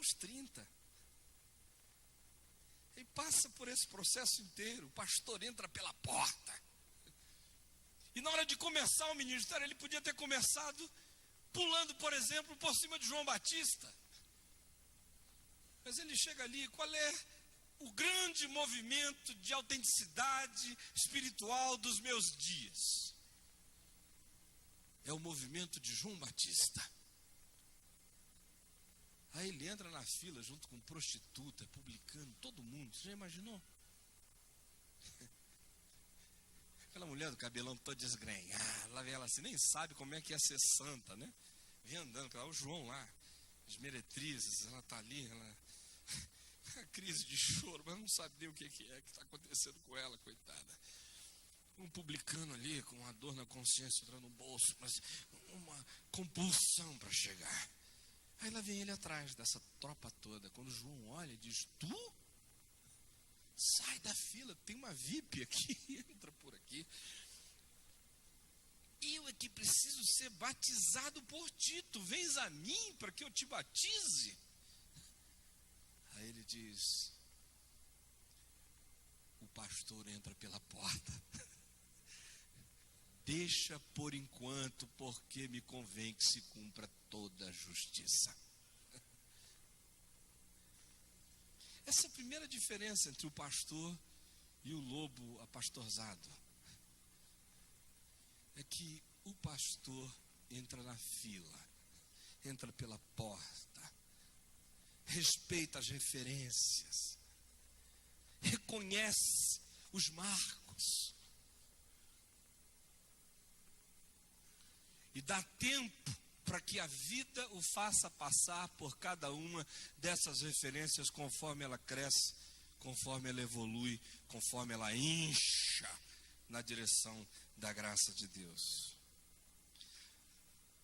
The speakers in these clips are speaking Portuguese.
aos 30. E passa por esse processo inteiro. O pastor entra pela porta. E na hora de começar o ministério, ele podia ter começado pulando, por exemplo, por cima de João Batista. Mas ele chega ali, qual é o grande movimento de autenticidade espiritual dos meus dias? É o movimento de João Batista. Aí ele entra na fila junto com prostituta, publicano, todo mundo. Você já imaginou? Aquela mulher do cabelão todo desgrenhado, lá vem ela assim, nem sabe como é que é ser santa, né? Vem andando, o João lá, as meretrizes, ela está ali, ela... a crise de choro, mas não sabe nem o que é que está acontecendo com ela, coitada. Um publicano ali, com uma dor na consciência, outra no bolso, mas uma compulsão para chegar. Aí lá vem ele atrás dessa tropa toda. Quando João olha e diz, tu? Sai da fila, tem uma VIP aqui, entra por aqui. Eu é que preciso ser batizado por ti, tu vens a mim para que eu te batize? Aí ele diz, o pastor entra pela porta. Deixa por enquanto, porque me convém que se cumpra toda a justiça. Essa é a primeira diferença entre o pastor e o lobo apastorzado. É que o pastor entra na fila, entra pela porta, respeita as referências, reconhece os marcos e dá tempo para que a vida o faça passar por cada uma dessas referências conforme ela cresce, conforme ela evolui, conforme ela incha na direção da graça de Deus.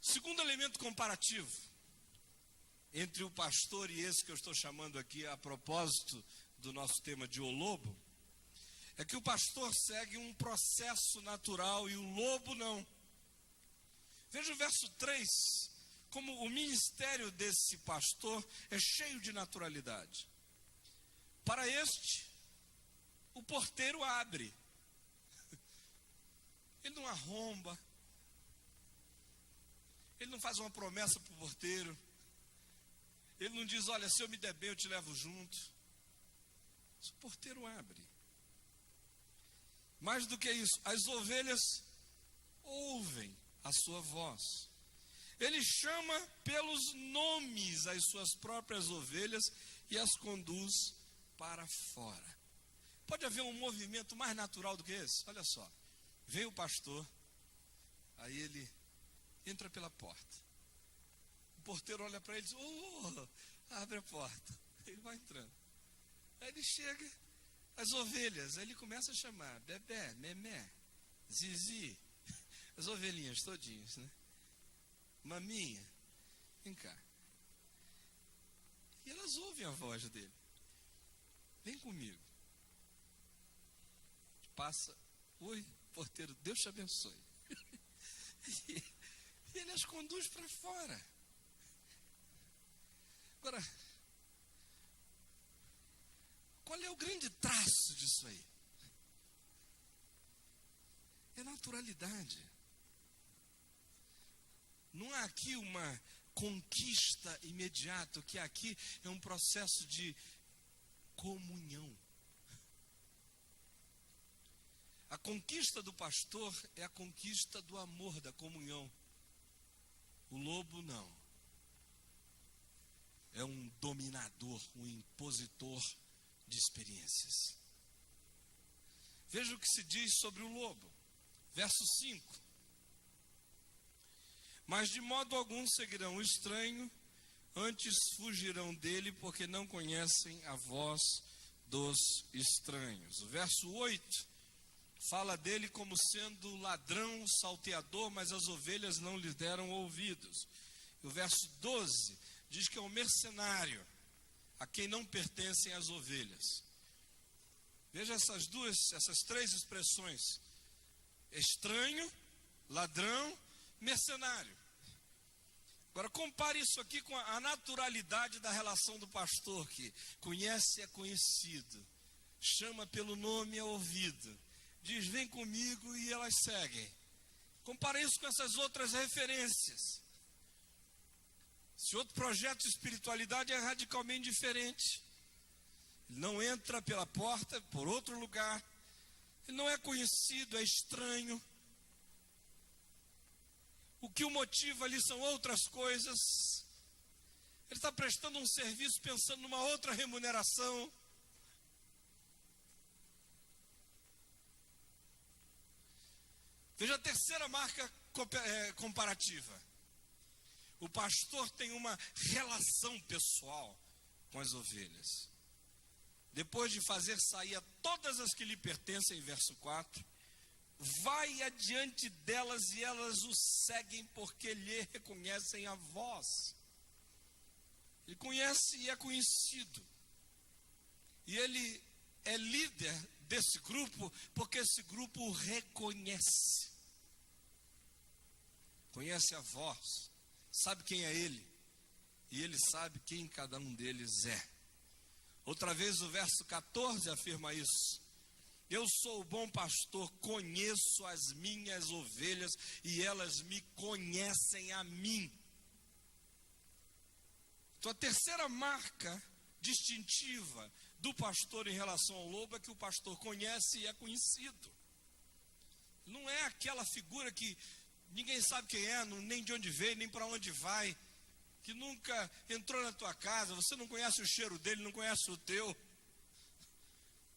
Segundo elemento comparativo entre o pastor e esse que eu estou chamando aqui a propósito do nosso tema de O Lobo, é que o pastor segue um processo natural e o lobo não. Veja o verso 3, como o ministério desse pastor é cheio de naturalidade. Para este, o porteiro abre. Ele não arromba. Ele não faz uma promessa para o porteiro. Ele não diz, olha, se eu me der bem, eu te levo junto. O porteiro abre. Mais do que isso, as ovelhas ouvem a sua voz. Ele chama pelos nomes as suas próprias ovelhas e as conduz para fora. Pode haver um movimento mais natural do que esse? Olha só, vem o pastor, aí ele entra pela porta. O porteiro olha para ele e diz, abre a porta. Ele vai entrando. Aí ele chega, as ovelhas, aí ele começa a chamar, bebê, memé, zizi, as ovelhinhas todinhas, né? Maminha, vem cá. E elas ouvem a voz dele. Vem comigo. Passa, oi, porteiro, Deus te abençoe. E ele as conduz para fora. Agora, qual é o grande traço disso aí? É naturalidade. Não há aqui uma conquista imediata, o que há aqui é um processo de comunhão. A conquista do pastor é a conquista do amor, da comunhão. O lobo não. É um dominador, um impositor de experiências. Veja o que se diz sobre o lobo. Verso 5. Mas de modo algum seguirão o estranho, antes fugirão dele, porque não conhecem a voz dos estranhos. O verso 8 fala dele como sendo ladrão, salteador, mas as ovelhas não lhe deram ouvidos. E o verso 12 diz que é um mercenário, a quem não pertencem as ovelhas. Veja essas três expressões: estranho, ladrão, mercenário. Agora compare isso aqui com a naturalidade da relação do pastor, que conhece e é conhecido, chama pelo nome e é ouvido, diz vem comigo e elas seguem. Compare isso com essas outras referências. Esse outro projeto de espiritualidade é radicalmente diferente. Ele não entra pela porta, por outro lugar. Ele não é conhecido, é estranho. O que o motiva ali são outras coisas. Ele está prestando um serviço pensando numa outra remuneração. Veja a terceira marca comparativa. O pastor tem uma relação pessoal com as ovelhas. Depois de fazer sair a todas as que lhe pertencem, verso 4, vai adiante delas e elas o seguem porque lhe reconhecem a voz. Ele conhece e é conhecido. E ele é líder desse grupo porque esse grupo o reconhece. Conhece a voz, sabe quem é ele, e ele sabe quem cada um deles é. Outra vez o verso 14 afirma isso. Eu sou o bom pastor, conheço as minhas ovelhas e elas me conhecem a mim. Então a terceira marca distintiva do pastor em relação ao lobo é que o pastor conhece e é conhecido. Não é aquela figura que ninguém sabe quem é, nem de onde veio, nem para onde vai, que nunca entrou na tua casa, você não conhece o cheiro dele, não conhece o teu,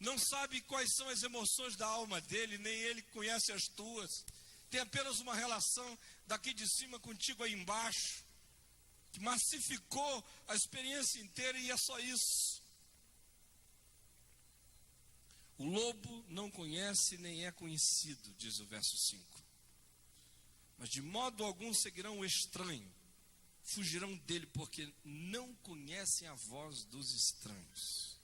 não sabe quais são as emoções da alma dele, nem ele conhece as tuas, tem apenas uma relação daqui de cima contigo aí embaixo, que massificou a experiência inteira e é só isso. O lobo não conhece nem é conhecido, diz o verso 5. Mas de modo algum seguirão o estranho, fugirão dele, porque não conhecem a voz dos estranhos.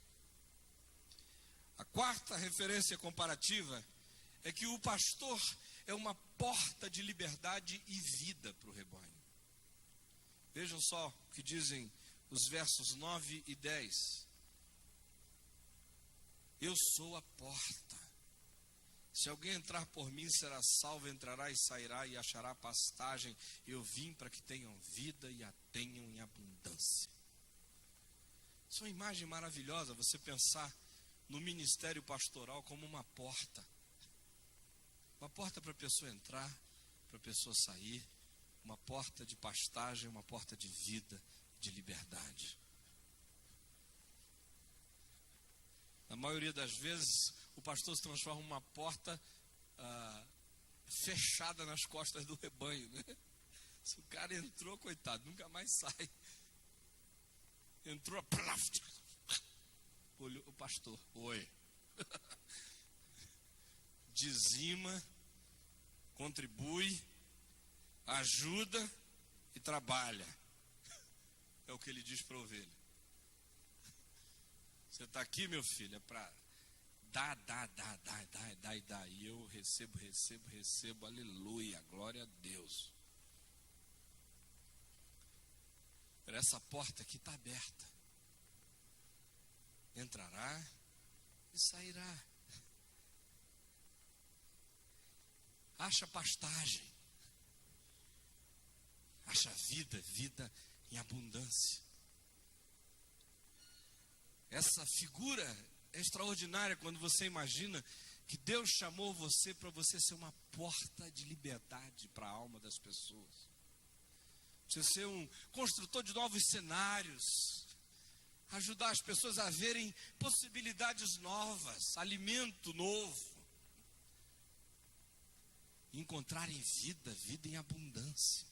A quarta referência comparativa é que o pastor é uma porta de liberdade e vida para o rebanho. Vejam só o que dizem os versos 9 e 10. Eu sou a porta. Se alguém entrar por mim, será salvo, entrará e sairá e achará pastagem. Eu vim para que tenham vida e a tenham em abundância. Isso é uma imagem maravilhosa, você pensar no ministério pastoral como uma porta. Uma porta para a pessoa entrar, para a pessoa sair. Uma porta de pastagem, uma porta de vida, de liberdade. Na maioria das vezes, o pastor se transforma em uma porta fechada nas costas do rebanho, né? Se o cara entrou, coitado, nunca mais sai. Entrou, olhou o pastor, oi. Dizima, contribui, ajuda e trabalha. É o que ele diz para a ovelha. Você está aqui, meu filho, é para dá. E eu recebo, aleluia, glória a Deus. Essa porta aqui está aberta. Entrará e sairá. Acha pastagem. Acha vida em abundância. Essa figura é extraordinária quando você imagina que Deus chamou você para você ser uma porta de liberdade para a alma das pessoas. Você ser um construtor de novos cenários, ajudar as pessoas a verem possibilidades novas, alimento novo, encontrarem vida em abundância.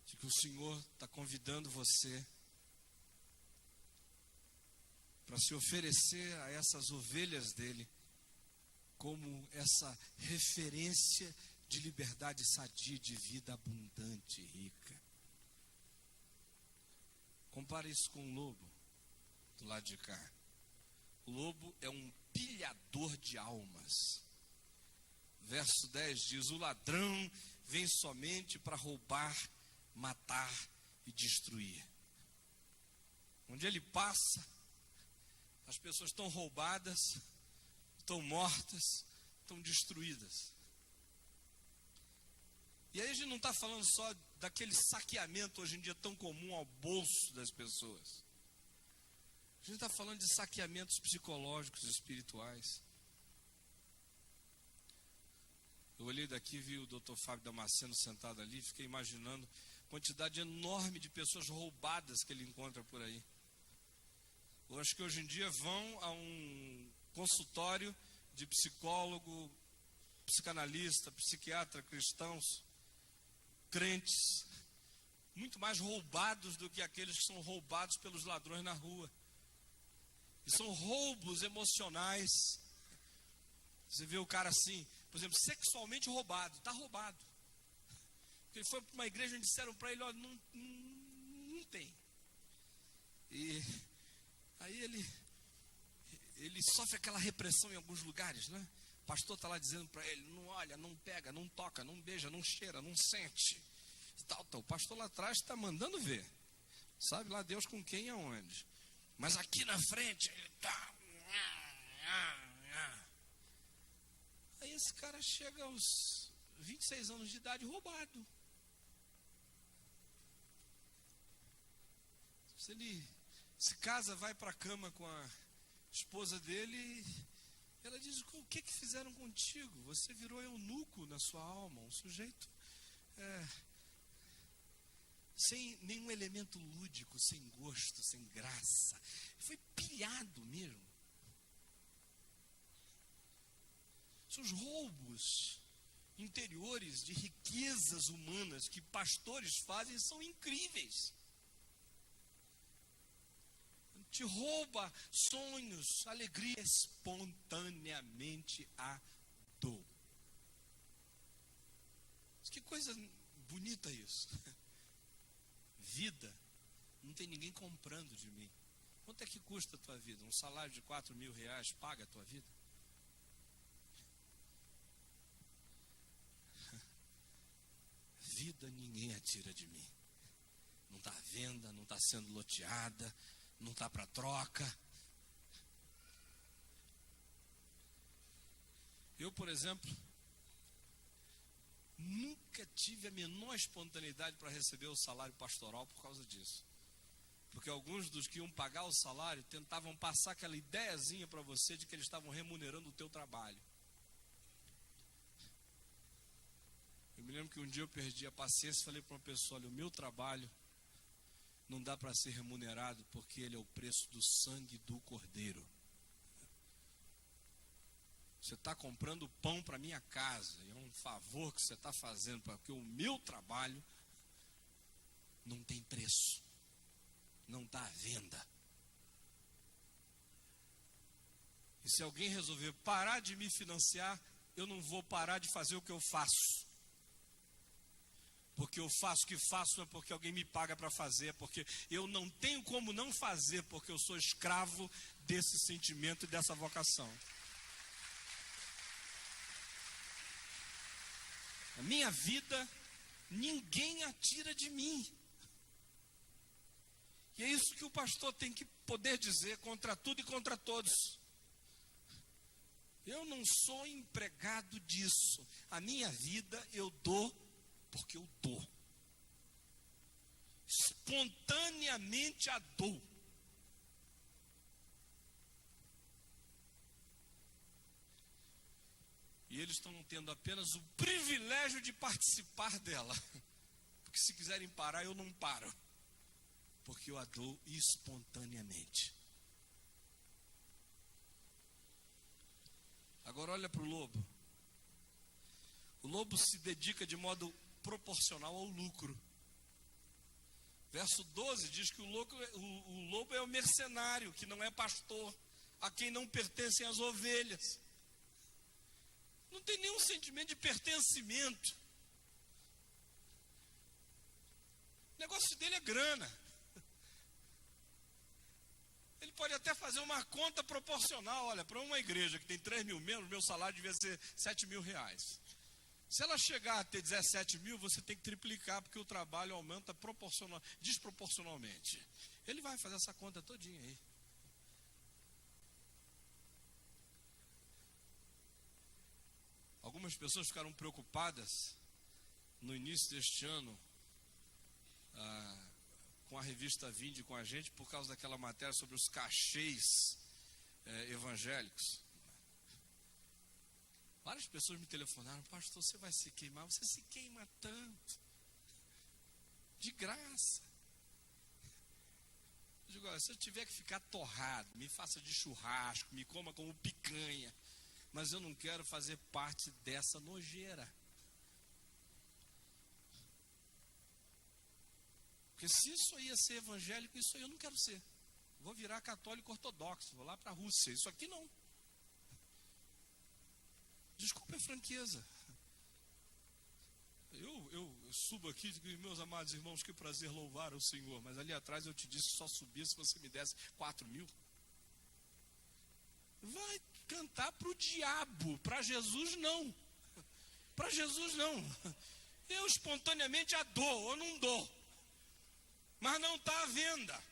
De que o Senhor está convidando você para se oferecer a essas ovelhas dele como essa referência de liberdade sadia, de vida abundante e rica. Compare isso com um lobo do lado de cá. O lobo é um pilhador de almas. Verso 10 diz: o ladrão vem somente para roubar, matar e destruir. Onde ele passa, as pessoas estão roubadas, estão mortas, estão destruídas. E aí a gente não está falando só daquele saqueamento hoje em dia tão comum ao bolso das pessoas. A gente está falando de saqueamentos psicológicos e espirituais. Eu olhei daqui, vi o Dr. Fábio Damasceno sentado ali, fiquei imaginando a quantidade enorme de pessoas roubadas que ele encontra por aí. Eu acho que hoje em dia vão a um consultório de psicólogo, psicanalista, psiquiatra, cristãos, crentes, muito mais roubados do que aqueles que são roubados pelos ladrões na rua. E são roubos emocionais. Você vê o cara assim, por exemplo, sexualmente roubado, está roubado. Ele foi para uma igreja e disseram para ele, olha, não tem. E aí ele sofre aquela repressão em alguns lugares, né? O pastor está lá dizendo para ele, não olha, não pega, não toca, não beija, não cheira, não sente. Tal. O pastor lá atrás está mandando ver. Sabe lá Deus com quem e aonde. Mas aqui na frente, ele está... Aí esse cara chega aos 26 anos de idade roubado. Se ele se casa, vai para a cama com a esposa dele, ela diz, o que fizeram contigo? Você virou eunuco na sua alma, um sujeito sem nenhum elemento lúdico, sem gosto, sem graça. Foi pilhado mesmo. Os roubos interiores de riquezas humanas que pastores fazem são incríveis. Te rouba sonhos, alegria, espontaneamente a dor. Que coisa bonita isso. Vida, não tem ninguém comprando de mim. Quanto é que custa a tua vida? Um salário de 4.000 reais paga a tua vida? Vida ninguém atira de mim. Não está à venda, não está sendo loteada, não está para troca. Eu, por exemplo, nunca tive a menor espontaneidade para receber o salário pastoral por causa disso. Porque alguns dos que iam pagar o salário tentavam passar aquela ideiazinha para você de que eles estavam remunerando o teu trabalho. Eu me lembro que um dia eu perdi a paciência e falei para uma pessoa, olha, o meu trabalho não dá para ser remunerado porque ele é o preço do sangue do Cordeiro. Você está comprando pão para minha casa, é um favor que você está fazendo, porque o meu trabalho não tem preço, não está à venda. E se alguém resolver parar de me financiar, eu não vou parar de fazer o que eu faço. Porque eu faço o que faço não é porque alguém me paga para fazer, é porque eu não tenho como não fazer, porque eu sou escravo desse sentimento e dessa vocação. A minha vida, ninguém atira de mim. E é isso que o pastor tem que poder dizer contra tudo e contra todos. Eu não sou empregado disso. A minha vida eu dou porque eu dou. Espontaneamente a dou. E eles estão tendo apenas o privilégio de participar dela. Porque se quiserem parar, eu não paro. Porque eu a dou espontaneamente. Agora olha para o lobo. O lobo se dedica de modo proporcional ao lucro. Verso 12 diz que o lobo é o mercenário, que não é pastor, a quem não pertencem as ovelhas. Não tem nenhum sentimento de pertencimento. O negócio dele é grana. Ele pode até fazer uma conta proporcional. Olha, para uma igreja que tem 3.000 membros, meu salário devia ser 7.000 reais. Se ela chegar a ter 17 mil, você tem que triplicar, porque o trabalho aumenta desproporcionalmente. Ele vai fazer essa conta todinha aí. Algumas pessoas ficaram preocupadas no início deste ano com a revista Vinde com a gente, por causa daquela matéria sobre os cachês evangélicos. Várias pessoas me telefonaram: pastor, você vai se queimar? Você se queima tanto, de graça. Eu digo: olha, se eu tiver que ficar torrado, me faça de churrasco, me coma como picanha, mas eu não quero fazer parte dessa nojeira. Porque se isso aí ia ser evangélico, isso aí eu não quero ser. Vou virar católico ortodoxo, vou lá para a Rússia. Isso aqui não. Desculpa a franqueza. Eu subo aqui e digo: meus amados irmãos, que prazer louvar o Senhor. Mas ali atrás eu te disse que só subia se você me desse 4 mil. Vai cantar para o diabo, para Jesus não. Para Jesus não. Eu espontaneamente a dou ou não dou. Mas não está à venda.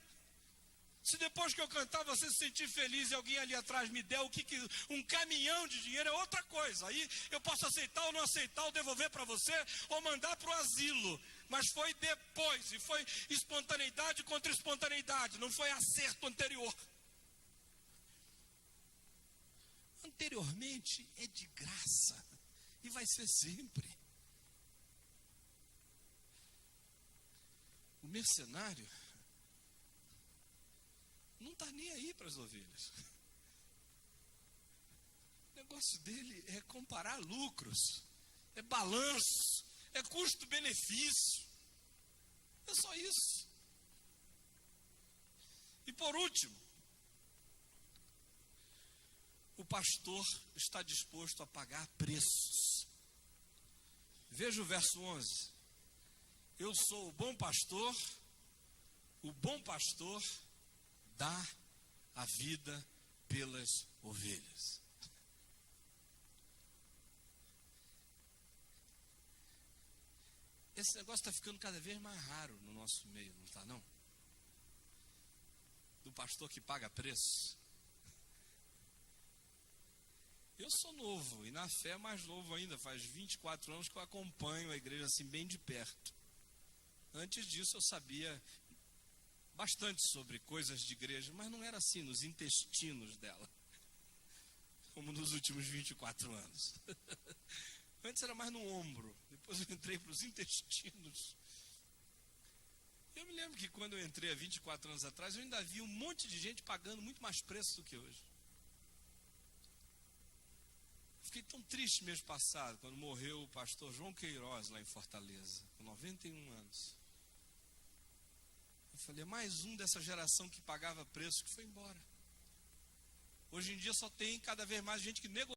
Se depois que eu cantar você se sentir feliz e alguém ali atrás me der um caminhão de dinheiro, é outra coisa. Aí eu posso aceitar ou não aceitar, ou devolver para você, ou mandar para o asilo. Mas foi depois, e foi espontaneidade contra espontaneidade, não foi acerto anterior. Anteriormente é de graça, e vai ser sempre. O mercenário não está nem aí para as ovelhas. O negócio dele é comparar lucros, é balanço, é custo-benefício. É só isso. E por último, o pastor está disposto a pagar preços. Veja o verso 11. Eu sou o bom pastor dá a vida pelas ovelhas. Esse negócio está ficando cada vez mais raro no nosso meio, não está não? Do pastor que paga preço. Eu sou novo, e na fé mais novo ainda, faz 24 anos que eu acompanho a igreja assim bem de perto. Antes disso eu sabia bastante sobre coisas de igreja, mas não era assim nos intestinos dela, como nos últimos 24 anos. Antes era mais no ombro, depois eu entrei para os intestinos. Eu me lembro que quando eu entrei há 24 anos atrás, eu ainda vi um monte de gente pagando muito mais preço do que hoje. Fiquei tão triste mês passado, quando morreu o pastor João Queiroz lá em Fortaleza, com 91 anos. Eu falei: mais um dessa geração que pagava preço que foi embora. Hoje em dia só tem cada vez mais gente que negocia